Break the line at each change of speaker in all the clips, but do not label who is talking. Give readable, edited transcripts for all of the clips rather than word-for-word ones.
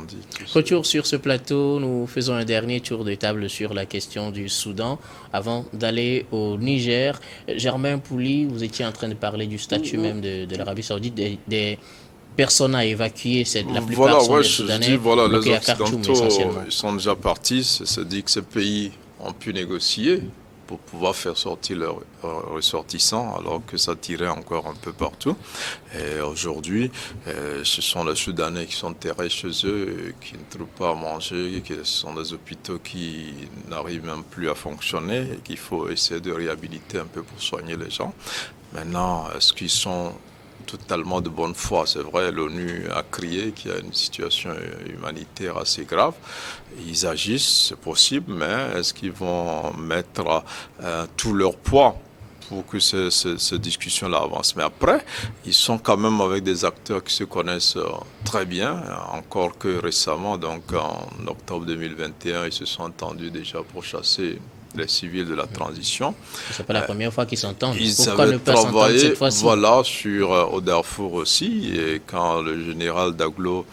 dit.
Retour sur ce plateau, nous faisons un dernier tour de table sur la question du Soudan avant d'aller au Niger. Germain Pouli, vous étiez en train de parler du statut même de l'Arabie Saoudite, des personnes à évacuer, la plupart sont des Soudanais,
voilà, les
bloqués à Khartoum
Occidentaux,
essentiellement.
ils sont déjà partis, c'est dit que ces pays ont pu négocier pour pouvoir faire sortir leurs ressortissants, alors que ça tirait encore un peu partout. Et aujourd'hui, ce sont les Soudanais qui sont terrés chez eux, qui ne trouvent pas à manger, ce sont des hôpitaux qui n'arrivent même plus à fonctionner, et qu'il faut essayer de réhabiliter un peu pour soigner les gens. Maintenant, est-ce qu'ils sont totalement de bonne foi? C'est vrai, l'ONU a crié qu'il y a une situation humanitaire assez grave. Ils agissent, c'est possible, mais est-ce qu'ils vont mettre tout leur poids pour que ces discussions-là avancent? Mais après, ils sont quand même avec des acteurs qui se connaissent très bien, encore que récemment, donc en octobre 2021, ils se sont entendus déjà pour chasser les civils de la transition.
C'est pas la première fois qu'ils s'entendent.
Ils
Pourquoi
avaient
ne pas s'entendre cette fois-ci?
voilà, au Darfour aussi, et quand le général Daglo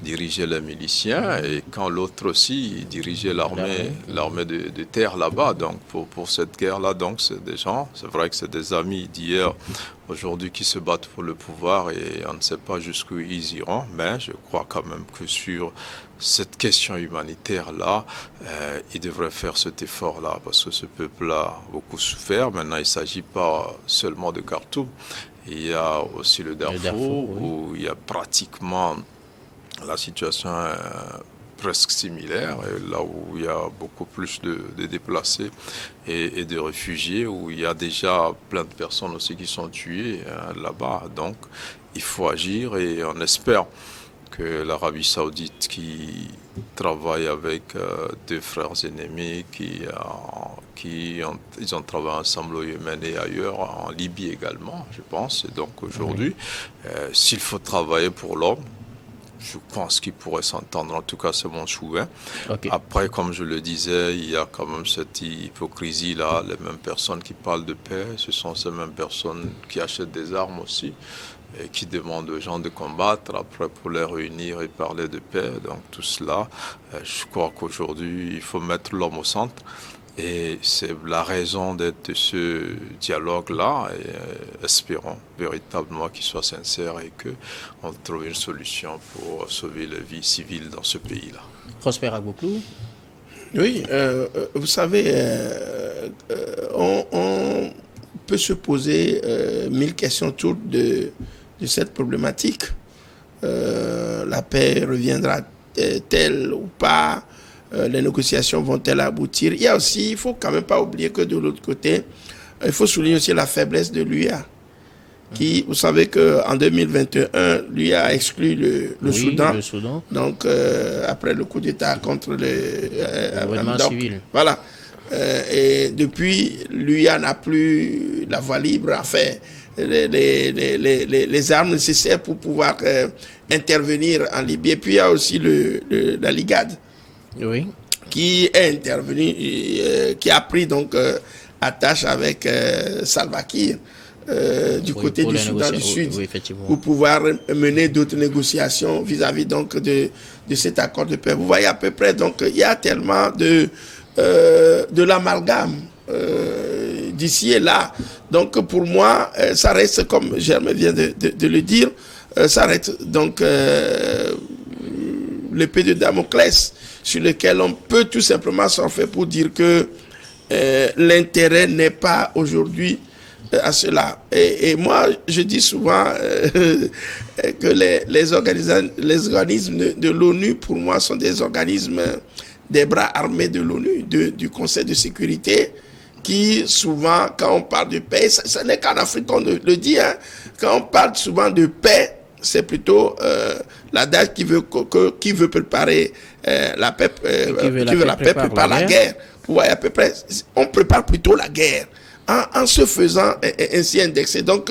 dirigeait les miliciens, et quand l'autre aussi dirigeait l'armée de terre là-bas. Donc pour cette guerre-là, donc c'est des gens, c'est vrai que c'est des amis d'hier, aujourd'hui qui se battent pour le pouvoir, et on ne sait pas jusqu'où ils iront, mais je crois quand même que sur cette question humanitaire-là, il devrait faire cet effort-là, parce que ce peuple-là a beaucoup souffert. Maintenant, il ne s'agit pas seulement de Khartoum. Il y a aussi le Darfour, où il y a pratiquement la situation presque similaire, et là où il y a beaucoup plus de déplacés et de réfugiés, où il y a déjà plein de personnes aussi qui sont tuées là-bas. Donc, il faut agir, et on espère que l'Arabie Saoudite, qui travaille avec deux frères ennemis, ils ont travaillé ensemble au Yémen et ailleurs, en Libye également, je pense. Et donc aujourd'hui, s'il faut travailler pour l'homme, je pense qu'ils pourraient s'entendre. En tout cas, c'est mon souhait. Okay. Après, comme je le disais, il y a quand même cette hypocrisie-là. Les mêmes personnes qui parlent de paix, ce sont ces mêmes personnes qui achètent des armes aussi, et qui demandent aux gens de combattre, après pour les réunir et parler de paix. Donc tout cela, je crois qu'aujourd'hui, il faut mettre l'homme au centre. Et c'est la raison d'être de ce dialogue-là, et espérons véritablement qu'il soit sincère et qu'on trouve une solution pour sauver les vies civiles dans ce pays-là.
Prosper Agboklou.
Oui, vous savez, on peut se poser 1000 questions autour de cette problématique. La paix reviendra-t-elle ou pas? Les négociations vont-elles aboutir? Il y a aussi, il faut quand même pas oublier que de l'autre côté, il faut souligner aussi la faiblesse de l'UA. Qui, vous savez qu'en 2021, l'UA a exclu le Soudan.
Le Soudan.
Donc, après le coup d'État contre le
gouvernement civil.
Voilà. Et depuis, l'UA n'a plus la voie libre à faire les armes nécessaires pour pouvoir intervenir en Libye. Et puis, il y a aussi la Ligade.
Oui.
Qui est intervenu, qui a pris donc attache avec Salva Kiir du côté du Soudan du Sud, pour pouvoir mener d'autres négociations vis-à-vis donc de cet accord de paix. Vous voyez à peu près, donc il y a tellement de l'amalgame d'ici et là. Donc pour moi, ça reste, comme Germain vient de le dire, ça reste donc l'épée de Damoclès sur lequel on peut tout simplement s'en faire pour dire que l'intérêt n'est pas aujourd'hui à cela. Et moi, je dis souvent que les organismes de l'ONU, pour moi, sont des organismes des bras armés de l'ONU, du Conseil de sécurité, qui souvent, quand on parle de paix, ce n'est qu'en Afrique qu'on le dit, hein, quand on parle souvent de paix, c'est plutôt l'adage qui veut préparer la paix, prépare la guerre. Vous voyez à peu près, on prépare plutôt la guerre en se faisant ainsi indexer. Donc,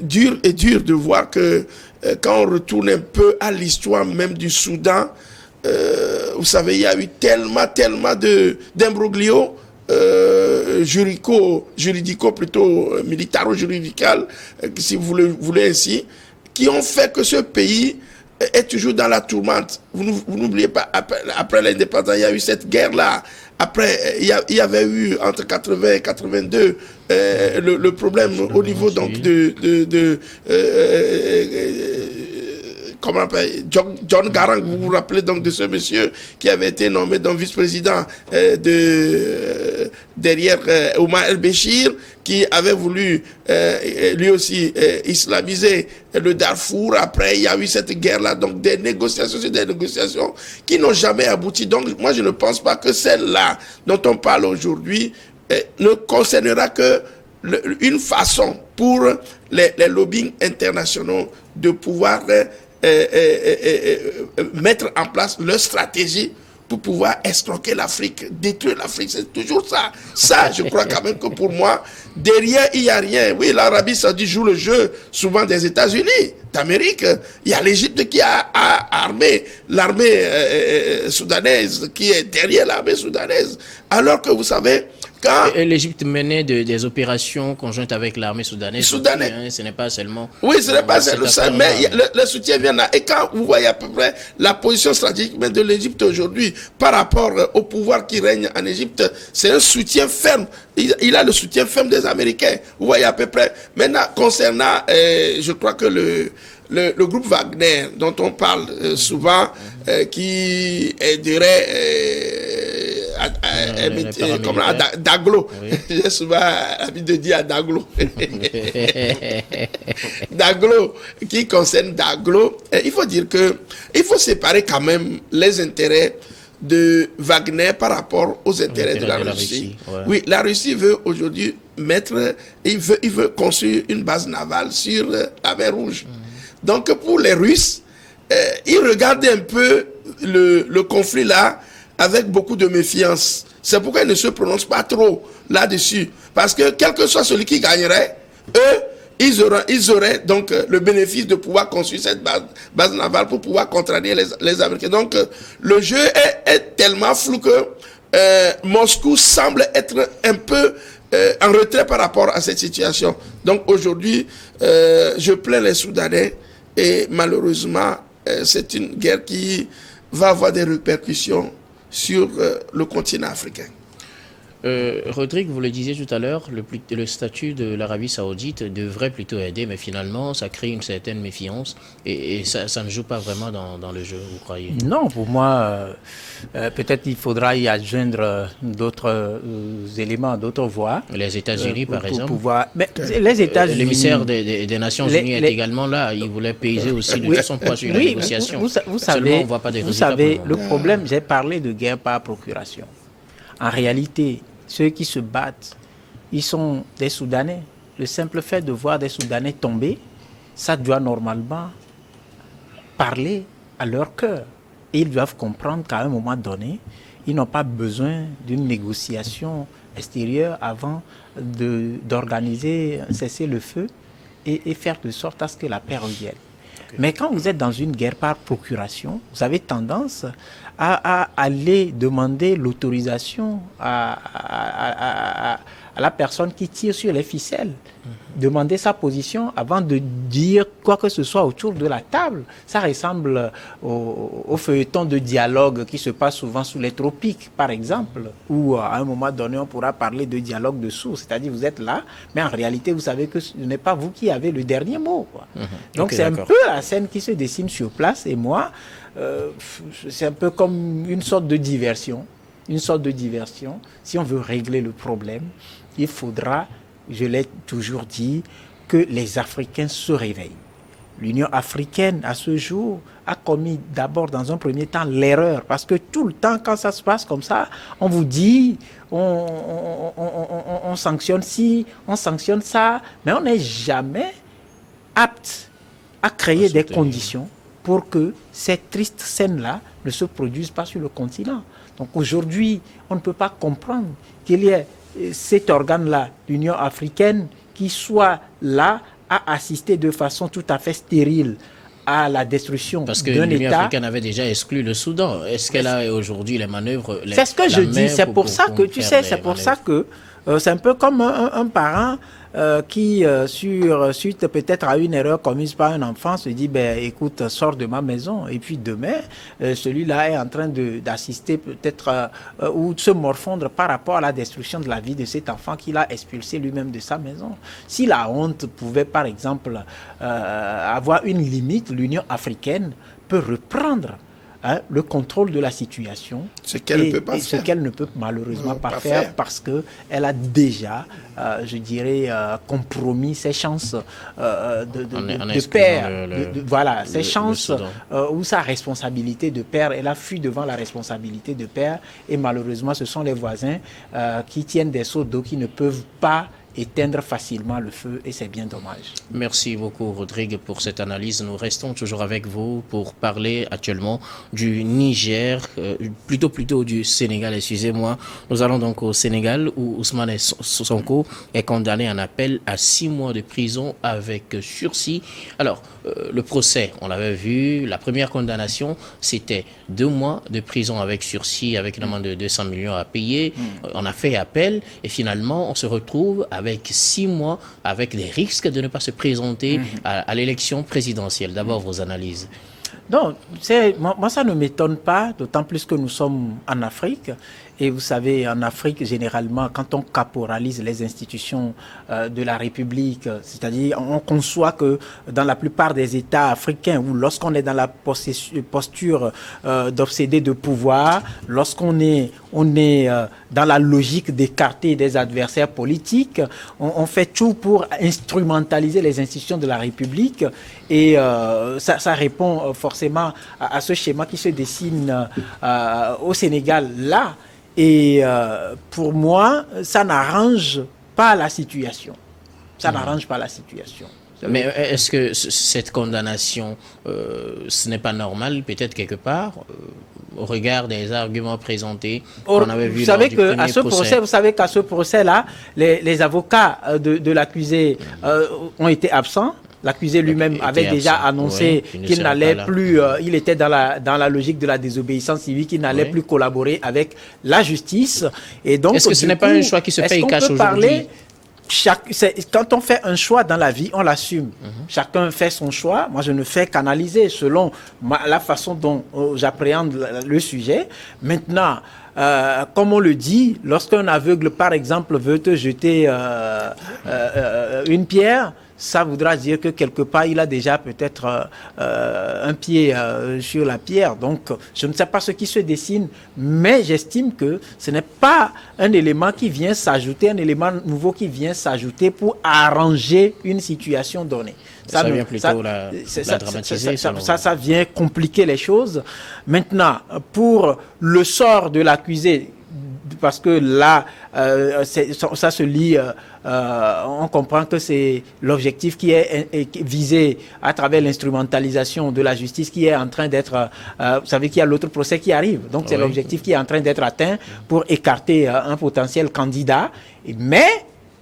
dur de voir que quand on retourne un peu à l'histoire même du Soudan, vous savez, il y a eu tellement d'imbroglio juridico plutôt militaro-juridical, si vous voulez ainsi, qui ont fait que ce pays est toujours dans la tourmente. Vous n'oubliez pas, après l'indépendance, il y a eu cette guerre-là. Après, il y avait eu entre 80 et 82 le problème au niveau donc comment on appelle, John Garang, vous vous rappelez donc de ce monsieur qui avait été nommé donc vice-président derrière Omar el-Béchir, qui avait voulu lui aussi islamiser le Darfour. Après, il y a eu cette guerre-là, donc des négociations qui n'ont jamais abouti. Donc, moi, je ne pense pas que celle-là dont on parle aujourd'hui ne concernera que une façon pour les lobbying internationaux de pouvoir mettre en place leur stratégie pour pouvoir escroquer l'Afrique, détruire l'Afrique. C'est toujours ça. Ça, je crois quand même que pour moi, derrière, il n'y a rien. Oui, l'Arabie Saoudite joue le jeu souvent des États-Unis, d'Amérique. Il y a l'Égypte qui a armé l'armée soudanaise, qui est derrière l'armée soudanaise. Alors que vous savez,
l'Égypte menait des opérations conjointes avec l'armée soudanaise. Ce n'est pas seulement...
Oui, ce n'est pas seulement ça, mais le soutien vient là. Et quand vous voyez à peu près la position stratégique de l'Égypte aujourd'hui par rapport au pouvoir qui règne en Égypte, c'est un soutien ferme. Il a le soutien ferme des Américains. Vous voyez à peu près. Maintenant, concernant, je crois que le groupe Wagner, dont on parle souvent, qui dirait... Daglo. Oui. J'ai souvent l'habitude de dire à Daglo. Daglo, qui concerne Daglo, il faut dire que il faut séparer quand même les intérêts de Wagner par rapport aux intérêts de la Russie. Ouais. Oui, la Russie veut aujourd'hui il veut construire une base navale sur la mer Rouge. Donc pour les Russes, ils regardent un peu le conflit là avec beaucoup de méfiance. C'est pourquoi ils ne se prononcent pas trop là-dessus. Parce que quel que soit celui qui gagnerait, eux, ils auraient donc le bénéfice de pouvoir construire cette base navale pour pouvoir contrarier les Américains. Donc le jeu est tellement flou que Moscou semble être un peu en retrait par rapport à cette situation. Donc aujourd'hui, je plains les Soudanais et malheureusement, c'est une guerre qui va avoir des répercussions sur le continent africain.
Rodrigue, vous le disiez tout à l'heure, le statut de l'Arabie Saoudite devrait plutôt aider, mais finalement, ça crée une certaine méfiance et ça ne joue pas vraiment dans le jeu, vous croyez?
Non, pour moi, peut-être il faudra y adjoindre d'autres éléments, d'autres voies.
Les États-Unis, par exemple.
Mais les États-Unis.
L'émissaire des Nations Unies est également là. Il voulait peser aussi de son poids sur la négociation.
Vous savez, le problème, j'ai parlé de guerre par procuration. En réalité, ceux qui se battent, ils sont des Soudanais. Le simple fait de voir des Soudanais tomber, ça doit normalement parler à leur cœur. Et ils doivent comprendre qu'à un moment donné, ils n'ont pas besoin d'une négociation extérieure avant d'organiser un cessez-le-feu et faire de sorte à ce que la paix revienne. Okay. Mais quand vous êtes dans une guerre par procuration, vous avez tendance à aller demander l'autorisation à la personne qui tire sur les ficelles. Demander sa position avant de dire quoi que ce soit autour de la table. Ça ressemble au feuilleton de dialogue qui se passe souvent sous les tropiques, par exemple, où à un moment donné, on pourra parler de dialogue de sourds. C'est-à-dire, vous êtes là, mais en réalité, vous savez que ce n'est pas vous qui avez le dernier mot, quoi. Donc, c'est un peu la scène qui se dessine sur place. Et moi, c'est un peu comme une sorte de diversion. Une sorte de diversion. Si on veut régler le problème, il faudra, je l'ai toujours dit, que les Africains se réveillent. L'Union africaine, à ce jour, a commis d'abord, dans un premier temps, l'erreur. Parce que tout le temps, quand ça se passe comme ça, on vous dit, on sanctionne ci, on sanctionne ça, mais on n'est jamais apte à créer des conditions pour que cette triste scène-là ne se produise pas sur le continent. Donc aujourd'hui, on ne peut pas comprendre qu'il y ait cet organe-là, l'Union africaine, qui soit là à assister de façon tout à fait stérile à la destruction d'un État.
Parce que l'Union africaine avait déjà exclu le Soudan. Est-ce qu'elle a aujourd'hui les manœuvres?
C'est ce que je dis. C'est pour ça que, tu sais, c'est pour ça que c'est un peu comme un parent qui, suite peut-être à une erreur commise par un enfant, se dit, ben, écoute, sors de ma maison. Et puis demain, celui-là est en train d'assister peut-être ou de se morfondre par rapport à la destruction de la vie de cet enfant qu'il a expulsé lui-même de sa maison. Si la honte pouvait, par exemple, avoir une limite, l'Union africaine peut reprendre le contrôle de la situation,
ce qu'elle ne peut pas
ce
faire.
qu'elle ne peut malheureusement pas faire parce qu'elle a déjà, je dirais, compromis ses chances de père, voilà, ses chances ou sa responsabilité de père. Elle a fui devant la responsabilité de père et malheureusement ce sont les voisins qui tiennent des seaux d'eau qui ne peuvent pas éteindre facilement le feu et c'est bien dommage.
Merci beaucoup Rodrigue pour cette analyse. Nous restons toujours avec vous pour parler actuellement du Niger, plutôt du Sénégal, excusez-moi. Nous allons donc au Sénégal où Ousmane Sonko est condamné en appel à 6 mois de prison avec sursis. Alors, le procès, on l'avait vu, la première condamnation, c'était 2 mois de prison avec sursis, avec une amende de 200 millions à payer. On a fait appel et finalement, on se retrouve avec 6 mois, avec des risques de ne pas se présenter à l'élection présidentielle. D'abord, vos analyses.
Non, moi ça ne m'étonne pas, d'autant plus que nous sommes en Afrique. Et vous savez, en Afrique, généralement, quand on caporalise les institutions de la République, c'est-à-dire on conçoit que dans la plupart des États africains, où lorsqu'on est dans la posture d'obsédé de pouvoir, lorsqu'on est dans la logique d'écarter des adversaires politiques, on fait tout pour instrumentaliser les institutions de la République et ça répond forcément à ce schéma qui se dessine au Sénégal là. Et pour moi, ça n'arrange pas la situation. Ça n'arrange pas la situation.
Mais est-ce que cette condamnation, ce n'est pas normal, peut-être quelque part, au regard des arguments présentés qu'on avait vu lors du premier procès?
Vous savez qu'à ce procès-là, les avocats de l'accusé ont été absents. L'accusé lui-même avait déjà annoncé qu'il n'allait plus, il était dans la logique de la désobéissance civique, il n'allait plus collaborer avec la justice. Et donc,
est-ce que ce n'est pas un choix qui se fait et cache aujourd'hui?
Quand on fait un choix dans la vie, on l'assume. Chacun fait son choix. Moi, je ne fais qu'analyser selon la façon dont j'appréhende le sujet. Maintenant, comme on le dit, lorsqu'un aveugle, par exemple, veut te jeter une pierre, ça voudra dire que quelque part, il a déjà peut-être un pied sur la pierre. Donc, je ne sais pas ce qui se dessine, mais j'estime que ce n'est pas un élément qui vient s'ajouter, un élément nouveau qui vient s'ajouter pour arranger une situation donnée.
Ça vient plutôt la dramatiser.
Ça vient compliquer les choses. Maintenant, pour le sort de l'accusé, parce que là, ça se lit, on comprend que c'est l'objectif qui est visé à travers l'instrumentalisation de la justice qui est en train d'être, vous savez qu'il y a l'autre procès qui arrive, donc c'est l'objectif qui est en train d'être atteint pour écarter un potentiel candidat, mais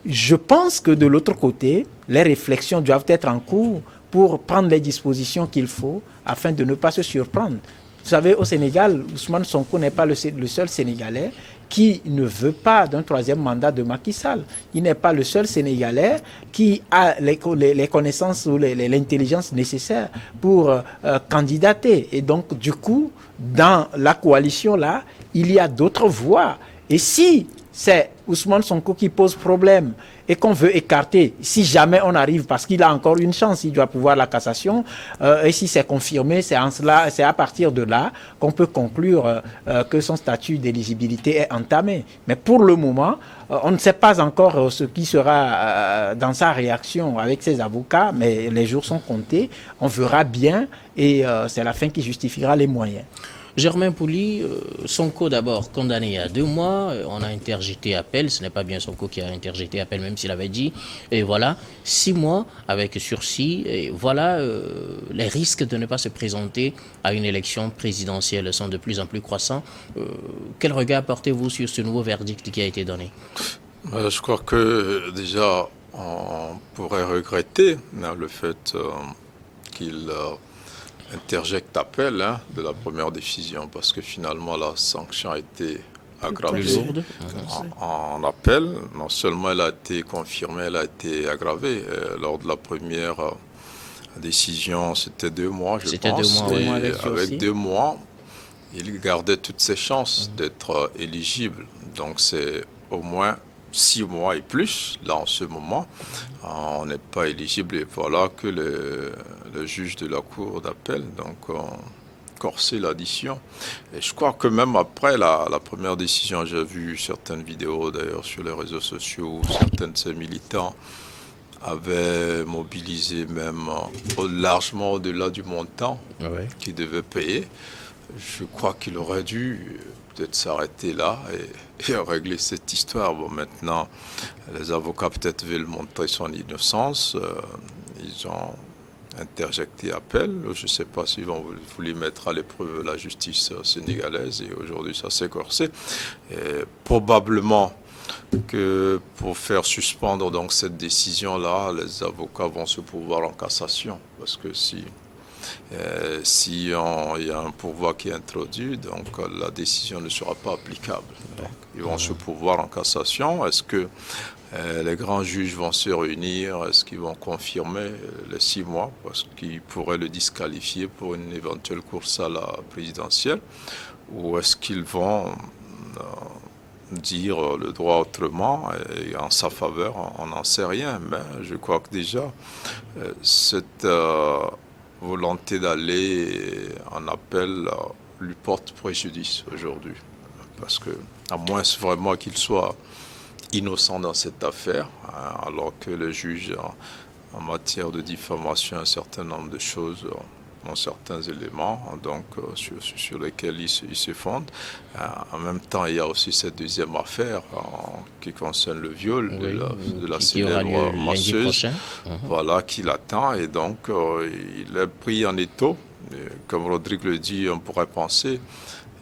je pense que de l'autre côté, les réflexions doivent être en cours pour prendre les dispositions qu'il faut afin de ne pas se surprendre. Vous savez, au Sénégal, Ousmane Sonko n'est pas le seul Sénégalais qui ne veut pas d'un 3e mandat de Macky Sall. Il n'est pas le seul Sénégalais qui a les connaissances ou l'intelligence nécessaires pour candidater. Et donc, du coup, dans la coalition-là, il y a d'autres voies. Et si c'est Ousmane Sonko qui pose problème et qu'on veut écarter, si jamais on arrive, parce qu'il a encore une chance, il doit pouvoir la cassation, et si c'est confirmé, c'est à partir de là qu'on peut conclure que son statut d'éligibilité est entamé. Mais pour le moment, on ne sait pas encore ce qui sera dans sa réaction avec ses avocats, mais les jours sont comptés, on verra bien, et c'est la fin qui justifiera les moyens.
Germain Pouli, Sonko d'abord condamné il y a 2 mois, on a interjeté appel, ce n'est pas bien Sonko qui a interjeté appel même s'il avait dit, et voilà, 6 mois avec sursis, et voilà, les risques de ne pas se présenter à une élection présidentielle sont de plus en plus croissants. Quel regard portez-vous sur ce nouveau verdict qui a été donné?
Je crois que déjà on pourrait regretter le fait qu'il interjecte appel de la première décision parce que finalement la sanction a été aggravée.
Plus lourde.
En appel, non seulement elle a été confirmée, elle a été aggravée. Lors de la première décision, c'était 2 mois, je
C'était
pense.
2 mois, oui.
Et
avec
avec
sursis.
2 mois, il gardait toutes ses chances d'être éligible. Donc c'est au moins 6 mois et plus. Là, en ce moment, on n'est pas éligible. Et voilà que le juge de la Cour d'appel, donc, corsé l'addition. Et je crois que même après la première décision, j'ai vu certaines vidéos d'ailleurs sur les réseaux sociaux où certains de ces militants avaient mobilisé même largement au-delà du montant
Ouais.
qu'ils devaient payer. Je crois qu'il aurait dû peut-être s'arrêter là et régler cette histoire. Bon, maintenant, les avocats peut-être veulent montrer son innocence. Ils ont interjecté appel. Je ne sais pas s'ils vont voulu mettre à l'épreuve la justice sénégalaise et aujourd'hui ça s'est corsé. Et probablement que pour faire suspendre donc cette décision-là, les avocats vont se pourvoir en cassation. Parce que si il y a un pourvoi qui est introduit, donc la décision ne sera pas applicable. Donc, ils vont se pourvoir en cassation. Est-ce que les grands juges vont se réunir? Est-ce qu'ils vont confirmer les 6 mois? Parce qu'ils pourraient le disqualifier pour une éventuelle course à la présidentielle. Ou est-ce qu'ils vont dire le droit autrement et en sa faveur? On n'en sait rien. Mais je crois que déjà, cette volonté d'aller en appel lui porte préjudice aujourd'hui. Parce que, à moins vraiment qu'il soit innocent dans cette affaire, alors que les juges en matière de diffamation, un certain nombre de choses ont certains éléments donc, sur lesquels ils se fondent. En même temps, il y a aussi cette deuxième affaire qui concerne le viol de la célèbre masseuse, voilà, qui l'attend. Et donc, il est pris en étau. Et comme Rodrigue le dit, on pourrait penser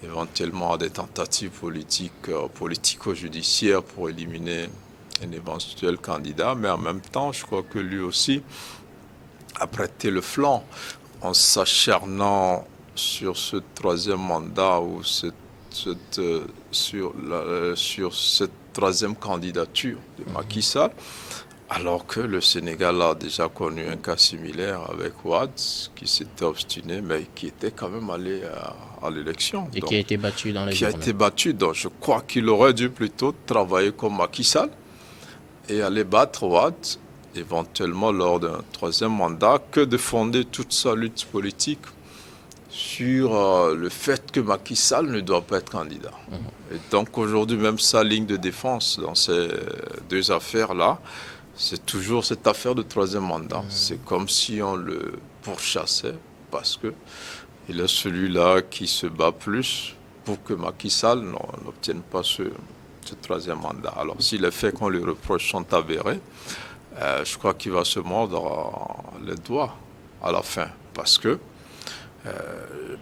éventuellement à des tentatives politico-judiciaires pour éliminer un éventuel candidat. Mais en même temps, je crois que lui aussi a prêté le flanc en s'acharnant sur ce troisième mandat ou sur cette troisième candidature de Macky Sall, alors que le Sénégal a déjà connu un cas similaire avec Wade, qui s'était obstiné, mais qui était quand même allé à l'élection.
Et donc, qui a été battu dans les
Qui a été battu. Donc je crois qu'il aurait dû plutôt travailler comme Macky Sall et aller battre Wade éventuellement lors d'un troisième mandat, que de fonder toute sa lutte politique sur le fait que Macky Sall ne doit pas être candidat. Et donc aujourd'hui, même sa ligne de défense dans ces deux affaires-là, c'est toujours cette affaire de troisième mandat. C'est comme si on le pourchassait parce que il est celui-là qui se bat plus pour que Macky Sall n'obtienne pas ce troisième mandat. Alors si les faits qu'on lui reproche sont avérés, je crois qu'il va se mordre les doigts à la fin, parce que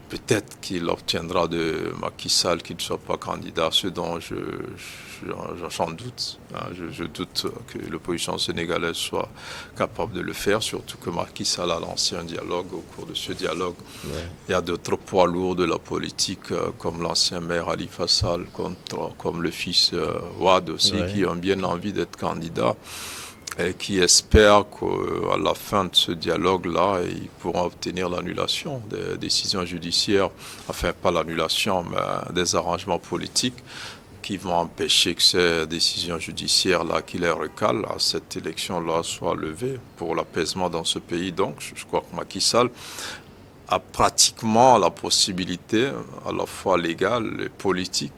peut-être qu'il obtiendra de Macky Sall qu'il ne soit pas candidat, ce dont j'en doute. Je doute que l'opposition sénégalaise soit capable de le faire, surtout que Macky Sall a lancé un dialogue. Au cours de ce dialogue, il y a d'autres poids lourds de la politique, comme l'ancien maire Khalifa Sall, comme le fils Wade aussi, qui ont bien envie d'être candidats, et qui espèrent qu'à la fin de ce dialogue-là, ils pourront obtenir l'annulation des décisions judiciaires, enfin pas l'annulation, mais des arrangements politiques qui vont empêcher que ces décisions judiciaires-là, qui les recalent à cette élection-là, soient levées pour l'apaisement dans ce pays. Donc je crois que Macky Sall a pratiquement la possibilité, à la fois légale et politique,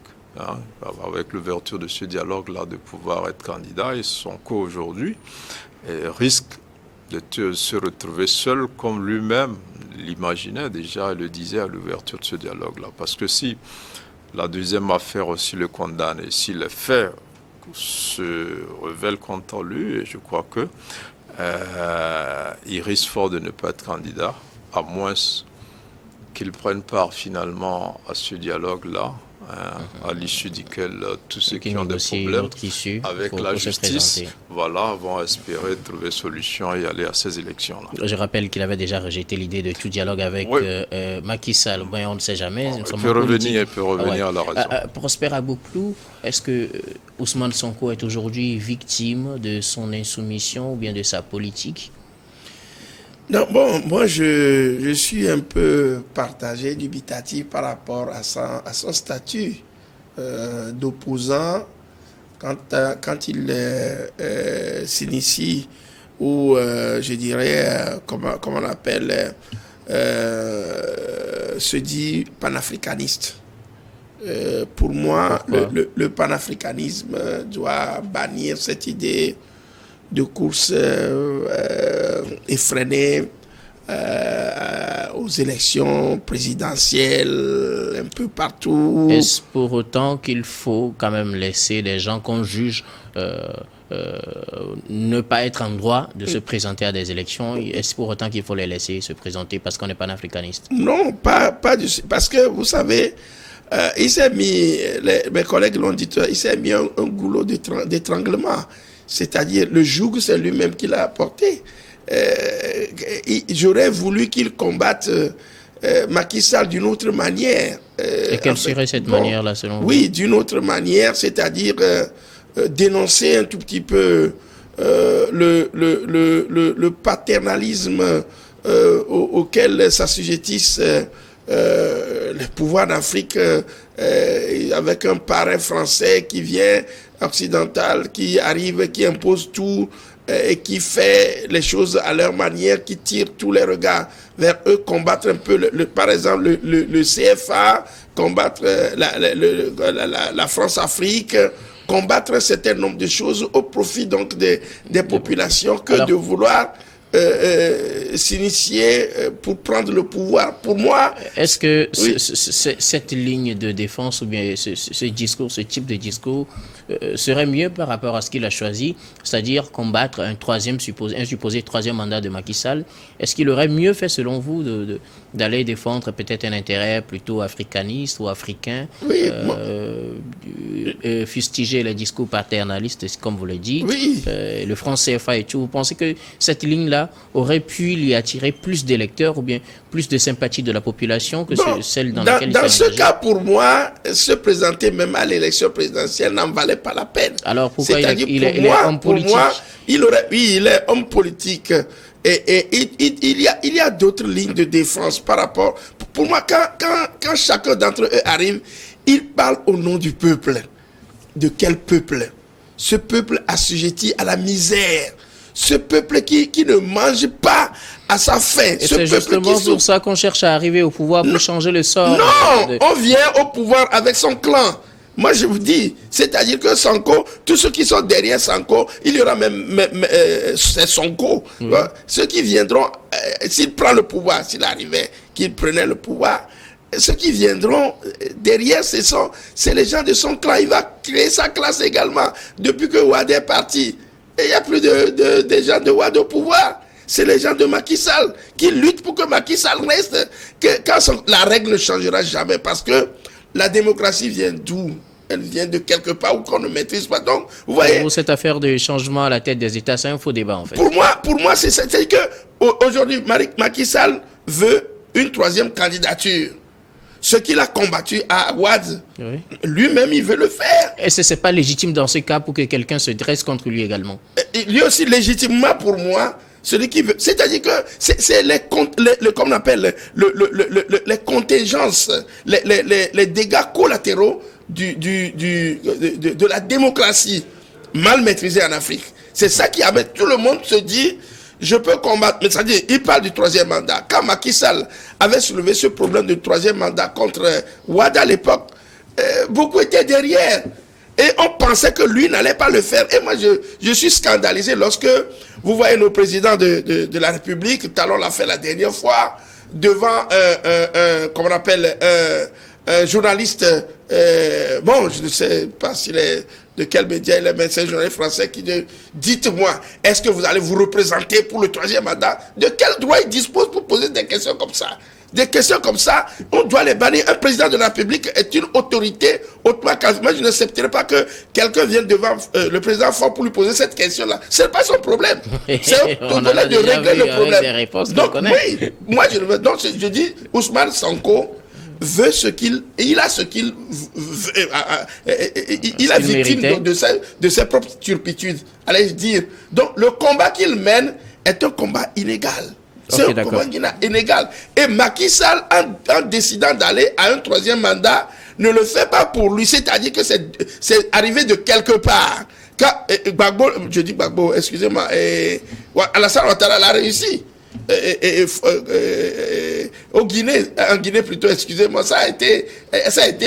avec l'ouverture de ce dialogue-là, de pouvoir être candidat. Et son cas aujourd'hui risque de se retrouver seul, comme lui-même l'imaginait déjà et le disait à l'ouverture de ce dialogue-là. Parce que si la deuxième affaire aussi le condamne, et si les faits se révèlent contre lui, et je crois que il risque fort de ne pas être candidat, à moins qu'il prenne part finalement à ce dialogue-là à l'issue duquel tous ceux qui ont des problèmes avec la justice, vont espérer trouver solution et aller à ces élections-là.
Je rappelle qu'il avait déjà rejeté l'idée de tout dialogue avec Macky Sall. On ne sait jamais.
Il peut revenir à la raison.
Prosper Agboklou, est-ce que Ousmane Sonko est aujourd'hui victime de son insoumission ou bien de sa politique?
Non, bon, moi je suis un peu partagé, dubitatif par rapport à son statut d'opposant quand il s'initie ou je dirais comment on appelle se dit panafricaniste. Pour moi, le panafricanisme doit bannir cette idée de course effrénée aux élections présidentielles un peu partout.
Est-ce pour autant qu'il faut quand même laisser les gens qu'on juge ne pas être en droit de se présenter à des élections? Est-ce pour autant qu'il faut les laisser se présenter parce qu'on est panafricaniste?
Non, pas du tout. Parce que vous savez, il s'est mis, mes collègues l'ont dit, il s'est mis un goulot d'étranglement. C'est-à-dire, le joug, c'est lui-même qui l'a apporté. J'aurais voulu qu'il combatte Macky Sall d'une autre manière.
Et quelle serait cette manière-là, selon vous?
Oui, d'une autre manière, c'est-à-dire dénoncer un tout petit peu le paternalisme auquel s'assujettissent les pouvoirs d'Afrique avec un parrain français qui vient occidental, qui arrive, qui impose tout et qui fait les choses à leur manière, qui tire tous les regards vers eux, combattre un peu, par exemple, le CFA, combattre la France-Afrique, combattre un certain nombre de choses au profit donc des populations que de vouloir s'initier pour prendre le pouvoir. Pour moi...
Est-ce que cette ligne de défense ou bien ce discours, ce type de discours serait mieux par rapport à ce qu'il a choisi, c'est-à-dire combattre un supposé troisième mandat de Macky Sall? Est-ce qu'il aurait mieux fait, selon vous, d'aller défendre peut-être un intérêt plutôt africaniste ou africain, fustiger les discours paternalistes, comme vous le dites, le franc CFA et tout? Vous pensez que cette ligne-là aurait pu lui attirer plus d'électeurs ou bien plus de sympathie de la population que celle dans laquelle il s'est engagé?
Dans ce cas, pour moi, se présenter même à l'élection présidentielle n'en valait pas la peine.
Alors pourquoi il est homme politique?
Pour moi, il est homme politique. Et il y a d'autres lignes de défense par rapport... Pour moi, quand chacun d'entre eux arrive, il parle au nom du peuple. De quel peuple? Ce peuple assujetti à la misère. Ce peuple qui ne mange pas à sa faim.
Et c'est justement pour ça qu'on cherche à arriver au pouvoir pour changer le sort.
Non, on vient au pouvoir avec son clan. Moi, je vous dis, c'est-à-dire que Sonko, tous ceux qui sont derrière Sonko, il y aura c'est Sonko. Ceux qui viendront, s'il prend le pouvoir, s'il arrivait, qu'il prenait le pouvoir, ceux qui viendront derrière, c'est les gens de son clan. Il va créer sa classe également. Depuis que Ouad est parti, il n'y a plus de gens de Ouad au pouvoir. C'est les gens de Macky Sall qui luttent pour que Macky Sall reste. La règle ne changera jamais parce que la démocratie vient d'où? Elle vient de quelque part où qu'on ne maîtrise pas. Donc, vous voyez.
Pour cette affaire de changement à la tête des États, c'est un faux débat en fait.
Pour moi, c'est que aujourd'hui, Macky Sall veut une troisième candidature. Ce qu'il a combattu à Ouad, lui-même, il veut le faire.
Et ce n'est pas légitime dans ce cas pour que quelqu'un se dresse contre lui également?
Lui aussi, légitimement pour moi, celui qui veut, c'est-à-dire que c'est comme on appelle les contingences, les dégâts collatéraux de la démocratie mal maîtrisée en Afrique. C'est ça qui amène tout le monde se dit, je peux combattre. Mais c'est-à-dire, il parle du troisième mandat. Quand Macky Sall avait soulevé ce problème du troisième mandat contre Ouad à l'époque, beaucoup étaient derrière. Et on pensait que lui n'allait pas le faire. Et moi, je suis scandalisé lorsque vous voyez nos présidents de la République, Talon l'a fait la dernière fois, devant comment on appelle, un journaliste, bon, je ne sais pas s'il est de quel média il est, mais c'est un journaliste français qui dit, dites-moi, est-ce que vous allez vous représenter pour le troisième mandat? De quel droit il dispose pour poser des questions comme ça? Des questions comme ça, on doit les bannir. Un président de la République est une autorité hautement qualifiée. Moi, je n'accepterai pas que quelqu'un vienne devant le président fort pour lui poser cette question-là. Ce n'est pas son problème. C'est au delà de régler le problème. Donc, oui, moi, je dis, Ousmane Sonko veut ce qu'il... Il a ce qu'il veut. Il a victime de ses propres turpitudes. Allez-je dire. Donc, le combat qu'il mène est un combat inégal. C'est un combat inégal. Et Macky Sall, en décidant d'aller à un 3e mandat, ne le fait pas pour lui. C'est-à-dire que c'est arrivé de quelque part. Quand Gbagbo, je dis Gbagbo, excusez-moi, Alassane Ouattara l'a réussi. En Guinée plutôt, excusez-moi, ça a été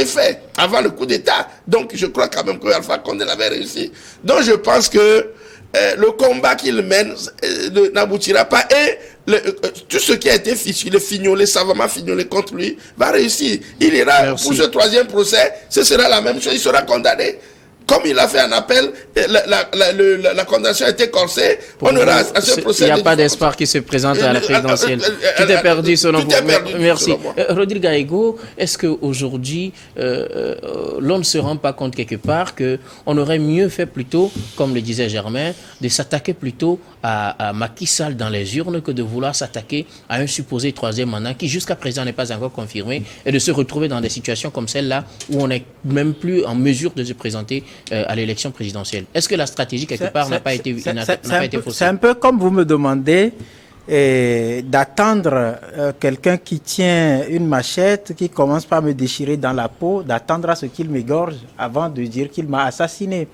fait avant le coup d'État. Donc je crois quand même que Alpha Condé l'avait réussi. Donc je pense que le combat qu'il mène n'aboutira pas et tout ce qui a été fignolé, savamment fignolé contre lui va réussir. Il ira pour ce 3e procès, ce sera la même chose, il sera condamné. Comme il a fait un appel, la condamnation a été corsée. On aura à ce procès.
Il n'y a pas d'espoir qui se présente à la présidentielle. Tout est perdu selon vous. Merci. Rodrigue Gaïgo, est-ce qu'aujourd'hui, l'on ne se rend pas compte quelque part qu'on aurait mieux fait plutôt, comme le disait Germain, de s'attaquer plutôt à Macky Sall dans les urnes que de vouloir s'attaquer à un supposé 3e mandat qui jusqu'à présent n'est pas encore confirmé et de se retrouver dans des situations comme celle-là où on n'est même plus en mesure de se présenter à l'élection présidentielle. Est-ce que la stratégie, quelque part, n'a pas été faussée?
C'est un peu comme vous me demandez d'attendre quelqu'un qui tient une machette, qui commence par me déchirer dans la peau, d'attendre à ce qu'il m'égorge avant de dire qu'il m'a assassiné.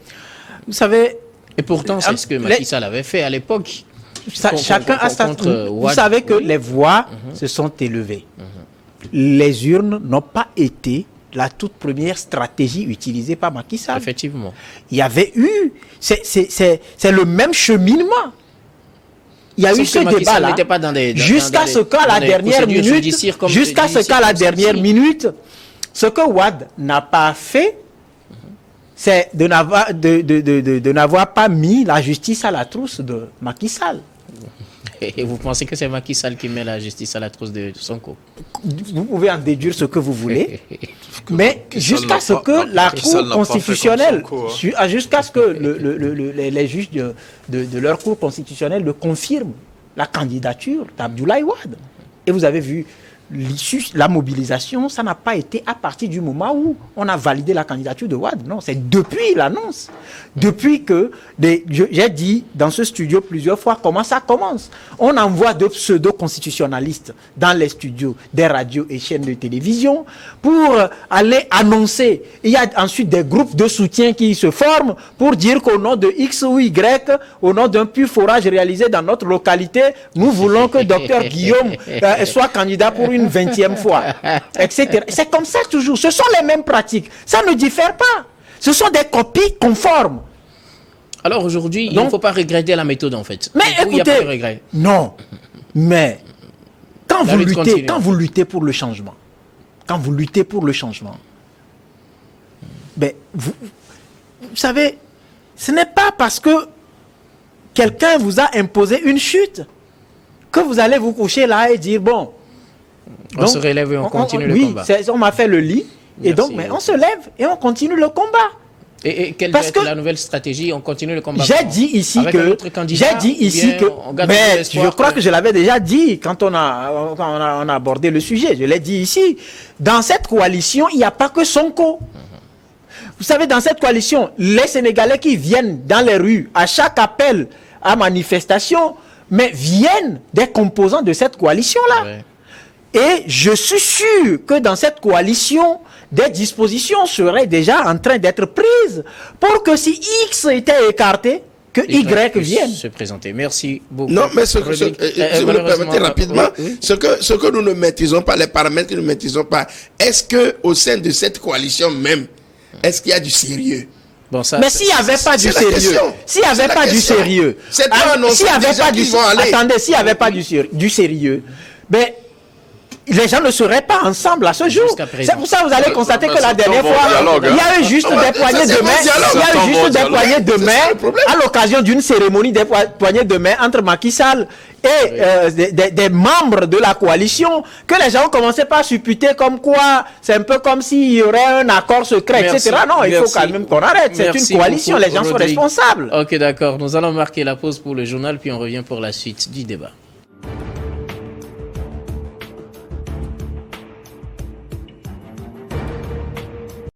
Vous savez...
Et pourtant, c'est ce que Macky Sall avait fait à l'époque.
Chacun a sa... Vous savez que les voix se sont élevées. Les urnes n'ont pas été la toute première stratégie utilisée par Macky Sall.
Effectivement.
Il y avait eu... C'est le même cheminement. Il y a eu ce débat-là. Jusqu'à ce qu'à la dernière minute, ce que Wade n'a pas fait, c'est de n'avoir pas mis la justice à la trousse de Macky Sall.
Et vous pensez que c'est Macky Sall qui met la justice à la trousse de Sonko?
Vous pouvez en déduire ce que vous voulez, mais jusqu'à ce que la Cour constitutionnelle, jusqu'à ce que les juges de leur Cour constitutionnelle le confirment, la candidature d'Abdoulaye Wade. Et vous avez vu, la mobilisation, ça n'a pas été à partir du moment où on a validé la candidature de Wade. Non, c'est depuis l'annonce. Depuis que, j'ai dit dans ce studio plusieurs fois comment ça commence. On envoie de pseudo-constitutionnalistes dans les studios des radios et chaînes de télévision pour aller annoncer. Il y a ensuite des groupes de soutien qui se forment pour dire qu'au nom de X ou Y, au nom d'un puits forage réalisé dans notre localité, nous voulons que Dr Guillaume soit candidat pour une 20e fois, etc. C'est comme ça toujours. Ce sont les mêmes pratiques. Ça ne diffère pas. Ce sont des copies conformes.
Alors aujourd'hui, il ne faut pas regretter la méthode en fait.
Mais écoutez, il n'y a pas de regret. Non, mais quand vous luttez pour le changement, ben, vous savez, ce n'est pas parce que quelqu'un vous a imposé une chute que vous allez vous coucher là et dire bon,
on se relève et on continue le combat.
Oui, on m'a fait le lit. Merci. Et donc, mais on se lève et on continue le combat.
Et quelle va être la nouvelle stratégie? On continue le combat.
J'ai dit ici que... Mais je crois que je l'avais déjà dit quand on a abordé le sujet. Je l'ai dit ici. Dans cette coalition, il n'y a pas que Sonko. Vous savez, dans cette coalition, les Sénégalais qui viennent dans les rues à chaque appel à manifestation, mais viennent des composants de cette coalition-là. Ouais. Et je suis sûr que dans cette coalition, des dispositions seraient déjà en train d'être prises pour que si X était écarté, que Y vienne
se présenter. Merci beaucoup.
Non, mais si vous me permettez rapidement, ce que nous ne maîtrisons pas, les paramètres que nous ne maîtrisons pas, est-ce qu'au sein de cette coalition même, est-ce qu'il y a du sérieux?
Bon, mais s'il n'y avait pas du sérieux, s'il n'y avait pas du sérieux,
attendez, s'il n'y avait pas
du sérieux, ben, les gens ne seraient pas ensemble à ce jour. C'est pour ça que vous allez constater que la dernière fois, il y a eu juste des poignées de main. Il y a eu juste des poignées de main à l'occasion d'une cérémonie, des poignées de main entre Macky Sall et des membres de la coalition, que les gens ont commencé par supputer comme quoi c'est un peu comme s'il y aurait un accord secret, etc. Non, il faut quand même qu'on arrête. C'est une coalition, les gens sont responsables.
Ok, d'accord. Nous allons marquer la pause pour le journal, puis on revient pour la suite du débat.